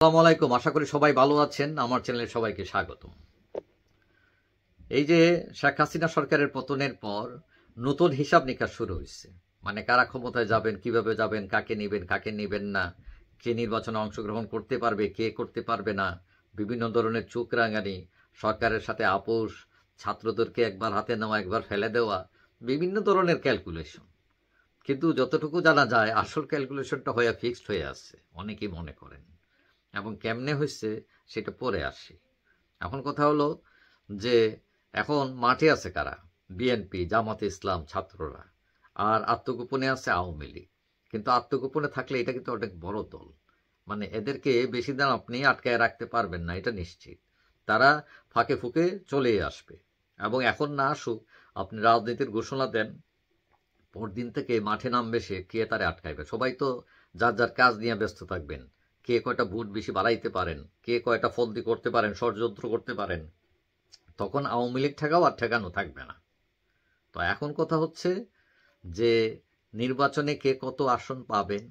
আসসালামু আলাইকুম। আশা করি সবাই ভালো আছেন। আমার চ্যানেলে সবাইকে স্বাগতম। এই যে শেখ হাসিনা সরকারের পতনের পর নতুন হিসাব নিকাশ শুরু হয়েছে। মানে কারা ক্ষমতায় যাবেন, কিভাবে যাবেন, কাকে নিবেন, কাকে নিবেন না, কে নির্বাচনে অংশগ্রহণ করতে পারবে, কে করতে পারবে না, বিভিন্ন ধরনের চোখ রাঙানি, সরকারের সাথে আপোষ, ছাত্রদেরকে একবার হাতে নেওয়া একবার ফেলে দেওয়া, বিভিন্ন ধরনের ক্যালকুলেশন। কিন্তু যতটুকু জানা যায় আসল ক্যালকুলেশনটা হয়ে ফিক্সড হয়ে আছে অনেকেই মনে করেন, এবং কেমনে হয়েছে সেটা পরে আসি। এখন কথা হলো যে এখন মাঠে আছে কারা? বিএনপি, জামাতে ইসলাম, ছাত্ররা, আর আত্মগোপনে আছে আওয়ামী লীগ। কিন্তু আত্মগোপনে থাকলে এটা কিন্তু অনেক বড় দল, মানে এদেরকে বেশি দিন আপনি আটকায় রাখতে পারবেন না, এটা নিশ্চিত। তারা ফাঁকে ফুঁকে চলেই আসবে, এবং এখন না আসুক, আপনি রাজনীতির ঘোষণা দেন, পরদিন থেকে মাঠে নামবে সে, কে তারে আটকাইবে? সবাই তো যার যার কাজ নিয়ে ব্যস্ত থাকবেন। কে কয়টা ভোট বেশি বাড়াইতে পারেন, কে কয়টা ফন্দি করতে পারেন, ষড়যন্ত্র করতে পারেন, তখন আওয়ামী লীগ ঠেকাও আর ঠেকানো থাকবে না। তো এখন কথা হচ্ছে যে নির্বাচনে কে কত আসন পাবেন,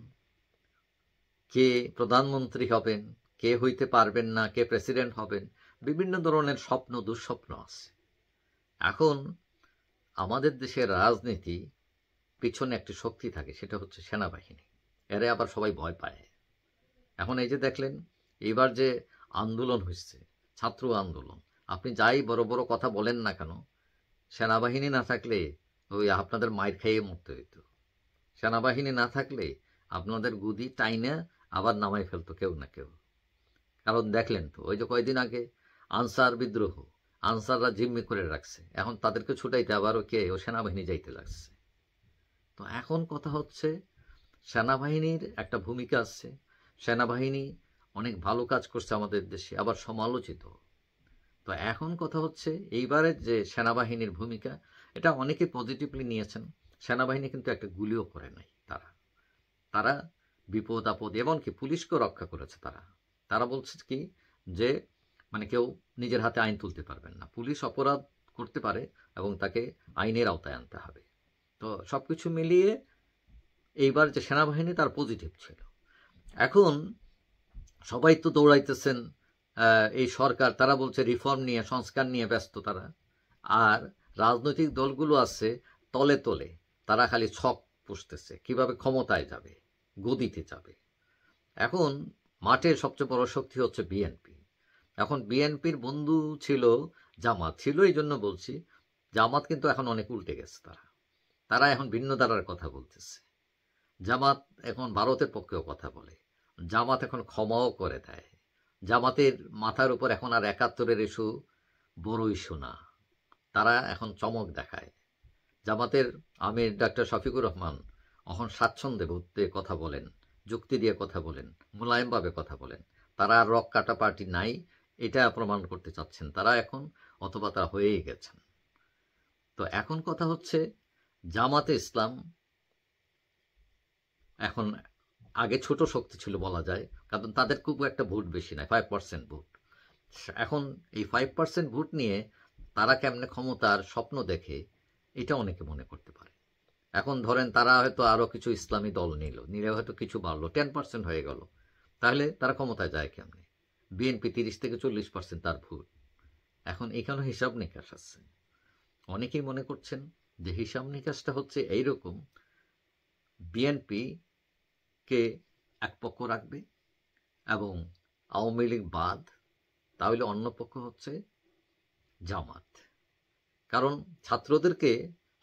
কে প্রধানমন্ত্রী হবেন, কে হইতে পারবেন না, কে প্রেসিডেন্ট হবেন, বিভিন্ন ধরনের স্বপ্ন দুঃস্বপ্ন আছে। এখন আমাদের দেশের রাজনীতি পিছনে একটি শক্তি থাকে, সেটা হচ্ছে সেনাবাহিনী। এরে আবার সবাই ভয় পায়। এখন এই যে দেখলেন এইবার যে আন্দোলন হচ্ছে, ছাত্র আন্দোলন, আপনি যাই বড় বড় কথা বলেন না কেন, সেনাবাহিনী না থাকলে ওই আপনাদের মাইর খাইয়ে মরতে হইতো। সেনাবাহিনী না থাকলে আপনাদের গুদি টাইনা আবার নামাই ফেলতো কেউ না কেউ। কারণ দেখলেন তো ওই যে কয়েকদিন আগে আনসার বিদ্রোহ, আনসাররা জিম্মি করে রাখছে, এখন তাদেরকে ছুটাইতে আবারও কে ও সেনাবাহিনী যাইতে লাগছে। তো এখন কথা হচ্ছে সেনাবাহিনীর একটা ভূমিকা আছে। সেনাবাহিনী অনেক ভালো কাজ করছে আমাদের দেশে, আবার সমালোচিত। তো এখন কথা হচ্ছে এইবারের যে সেনাবাহিনীর ভূমিকা, এটা অনেকে পজিটিভলি নিয়েছেন। সেনাবাহিনী কিন্তু একটা গুলিও করে নাই। তারা তারা বিপদ আপদ এমনকি পুলিশকেও রক্ষা করেছে। তারা তারা বলছে কি যে মানে কেউ নিজের হাতে আইন তুলতে পারবেন না, পুলিশ অপরাধ করতে পারে এবং তাকে আইনের আওতায় আনতে হবে। তো সবকিছু মিলিয়ে এইবার যে সেনাবাহিনী তার পজিটিভ ছিল। এখন সবাই তো দৌড়াইতেছেন এই সরকার, তারা বলছে রিফর্ম নিয়ে, সংস্কার নিয়ে ব্যস্ত তারা। আর রাজনৈতিক দলগুলো আছে তলে তলে, তারা খালি ছক পুষতেছে কিভাবে ক্ষমতায় যাবে, গদিতে যাবে। এখন মাঠের সবচেয়ে বড় শক্তি হচ্ছে বিএনপি। এখন বিএনপির বন্ধু ছিল জামাত, ছিল এই জন্য বলছি, জামাত কিন্তু এখন অনেক উল্টে গেছে। তারা তারা এখন ভিন্ন ধারার কথা বলতেছে। জামাত এখন ভারতের পক্ষেও কথা বলে, জামাত এখন ক্ষমাও করে দেয়। জামাতের মাথার উপর এখন আর ৭১-এর ইস্যু বড় ইস্যু না, তারা এখন চমক দেখায়। জামাতের আমির ডাক্তার শফিকুর রহমান এখন স্বাচ্ছন্দ্যে বোধে কথা বলেন, যুক্তি দিয়ে কথা বলেন, মোলায়েমভাবে কথা বলেন। তারা আর রক কাটা পার্টি নাই, এটা প্রমাণ করতে চাচ্ছেন তারা এখন, অথবা তারা হয়েই গেছেন। তো এখন কথা হচ্ছে জামাতে ইসলাম এখন আগে ছোট শক্তি ছিল বলা যায়, কারণ তাদের খুব একটা ভোট বেশি নয়, 5% ভোট। এখন এই 5% ভোট নিয়ে তারা কেমনে ক্ষমতার স্বপ্ন দেখে, এটা অনেকে মনে করতে পারে। এখন ধরেন তারা হয়তো আরো কিছু ইসলামী দল নিলে হয়তো কিছু বাড়লো, 10% হয়ে গেল, তাহলে তারা ক্ষমতায় যায় কেমনে? বিএনপি 30 থেকে 40% তার ভোট। এখন এখানে হিসাব নিকাশ আছে। অনেকেই মনে করছেন যে হিসাব নিকাশটা হচ্ছে এইরকম, বিএনপি কে এক পক্ষ রাখবে এবং আওয়ামী লীগ বাদ, তাহলে অন্য পক্ষ হচ্ছে জামাত। কারণ ছাত্রদেরকে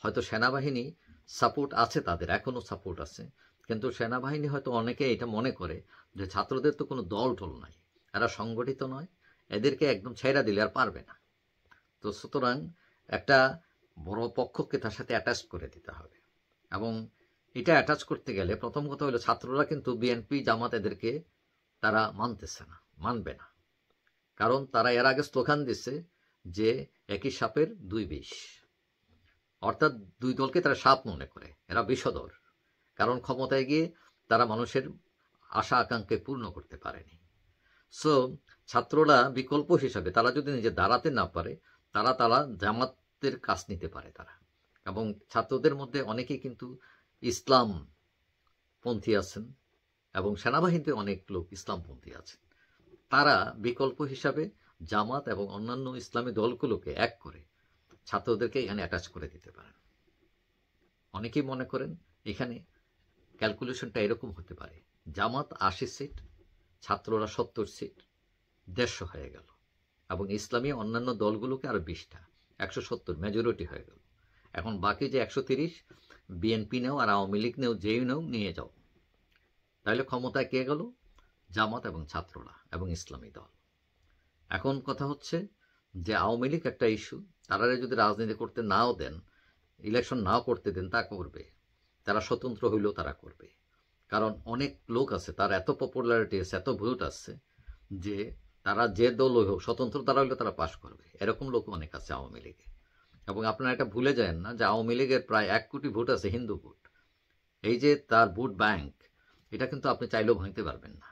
হয়তো সেনাবাহিনী সাপোর্ট আছে, তাদের এখনো সাপোর্ট আছে, কিন্তু সেনাবাহিনী হয়তো অনেকে এটা মনে করে যে ছাত্রদের তো কোনো দল টল নাই, এরা সংগঠিত নয়, এদেরকে একদম ছেড়া দিলে আর পারবে না। তো সুতরাং একটা বড় পক্ষকে তার সাথে অ্যাটাচ করে দিতে হবে। এবং এটা অ্যাটাচ করতে গেলে প্রথম কথা হলো ছাত্ররা কিন্তু বিএনপি জামাত এদেরকে তারা মানতেছে না, মানবে না। কারণ তারা এর আগে স্লোগান দিচ্ছে যে একই সাপের দুই বিষ, অর্থাৎ দুই দলকে তারা সাপ মনে করে, এরা বিষধর। কারণ ক্ষমতায় গিয়ে তারা মানুষের আশা আকাঙ্ক্ষা পূর্ণ করতে পারেনি। সো ছাত্ররা বিকল্প হিসাবে তারা যদি নিজে দাঁড়াতে না পারে, তারা তারা জামাতের কাজ নিতে পারে তারা। এবং ছাত্রদের মধ্যে অনেকেই কিন্তু ইসলাম পন্থী আছেন, এবং সেনাবাহিনীতে অনেক লোক ইসলামপন্থী আছেন। তারা বিকল্প হিসাবে জামাত এবং অন্যান্য ইসলামী দলগুলোকে এক করে ছাত্রদেরকে এখানে অ্যাটাচ করে দিতে পারেন। অনেকেই মনে করেন এখানে ক্যালকুলেশনটা এরকম হতে পারে, জামাত 80 সিট, ছাত্ররা 70 সিট, 150 হয়ে গেল, এবং ইসলামী অন্যান্য দলগুলোকে আরো 20টা, 170 মেজরিটি হয়ে গেল। এখন বাকি যে 130 বিএনপি নেও আর আওয়ামী লীগ নেও, যেই নেও নিয়ে যাও, তাহলে ক্ষমতায় কে গেল? জামাত এবং ছাত্ররা এবং ইসলামী দল। এখন কথা হচ্ছে যে আওয়ামী লীগ একটা ইস্যু, তারা যদি রাজনীতি করতে নাও দেন, ইলেকশন নাও করতে দেন, তা করবে। তারা স্বতন্ত্র হইলেও তারা করবে, কারণ অনেক লোক আছে, তার এত পপুলারিটি আছে, এত ভোট আছে যে তারা যে দল হোক, স্বতন্ত্র তারা হইলে তারা পাশ করবে। এরকম লোক অনেক আছে আওয়ামী লীগে। এবং আপনারা এটা ভুলে যায় না যে আওয়ামী লীগের প্রায় 1 কোটি ভোট আছে হিন্দু ভোট। এই যে তার ভোট ব্যাংক, এটা কিন্তু আপনি চাইলেও ভাঙতে পারবেন না।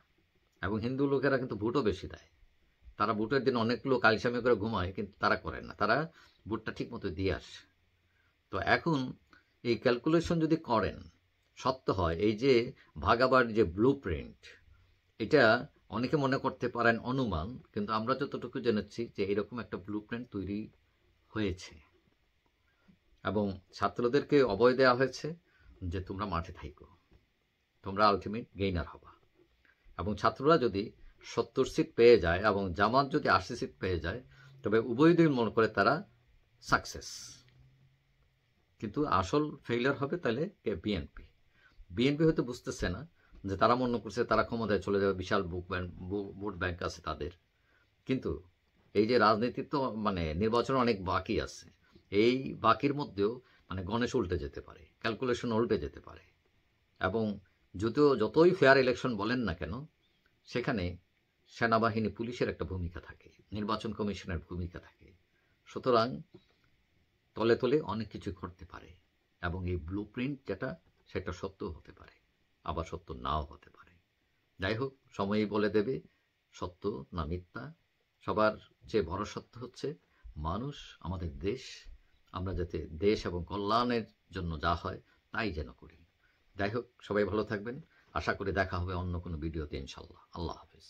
এবং হিন্দু লোকেরা কিন্তু ভোটও বেশি দেয়। তারা ভোটের দিন অনেক লোক আলসামি করে ঘুমায়, কিন্তু তারা করেন না, তারা ভোটটা ঠিক মতো দিয়ে আসে। তো এখন এই ক্যালকুলেশন যদি করেন, সত্য হয়, এই যে ভাগাবার যে ব্লু প্রিন্ট, এটা অনেকে মনে করতে পারেন অনুমান, কিন্তু আমরা যতটুকু জেনেছি যে এরকম একটা ব্লু প্রিন্ট তৈরি হয়েছে। এবং ছাত্রদেরকে অভয় দেওয়া হয়েছে যে তোমরা মাঠে থাইকো, তোমরা আলটিমেট গেইনার হবা। এবং ছাত্ররা যদি 70 সিট পেয়ে যায় এবং জামাত যদি 80 সিট পেয়ে যায়, তবে উভয় দুই মনে করে তারা সাকসেস। কিন্তু আসল ফেইলিয়ার হবে তাহলে বিএনপি হয়তো বুঝতেছে না যে তারা মনে করছে তারা ক্ষমতায় চলে যাবে, বিশাল ভোট ব্যাংক আছে তাদের। কিন্তু এই যে রাজনীতি তো মানে নির্বাচন অনেক বাকি আছে, এই বাকির মধ্যেও মানে গণেশ উল্টে যেতে পারে, ক্যালকুলেশন উল্টে যেতে পারে। এবং যতই ফেয়ার ইলেকশন বলেন না কেন, সেখানে সেনাবাহিনী, পুলিশের একটা ভূমিকা থাকে, নির্বাচন কমিশনের ভূমিকা থাকে। সুতরাং তলে তলে অনেক কিছু ঘটতে পারে, এবং এই ব্লু প্রিন্ট যেটা, সেটা সত্য হতে পারে, আবার সত্য নাও হতে পারে। যাই হোক, সময়ই বলে দেবে সত্য না মিথ্যা। সবার চেয়ে বড় সত্য হচ্ছে মানুষ, আমাদের দেশ, আমরা যাতে দেশ এবং কল্যাণের জন্য যা হয় তাই যেন করি। যাই হোক, সবাই ভালো থাকবেন। আশা করি দেখা হবে অন্য কোনো ভিডিওতে ইনশাল্লাহ। আল্লাহ হাফেজ।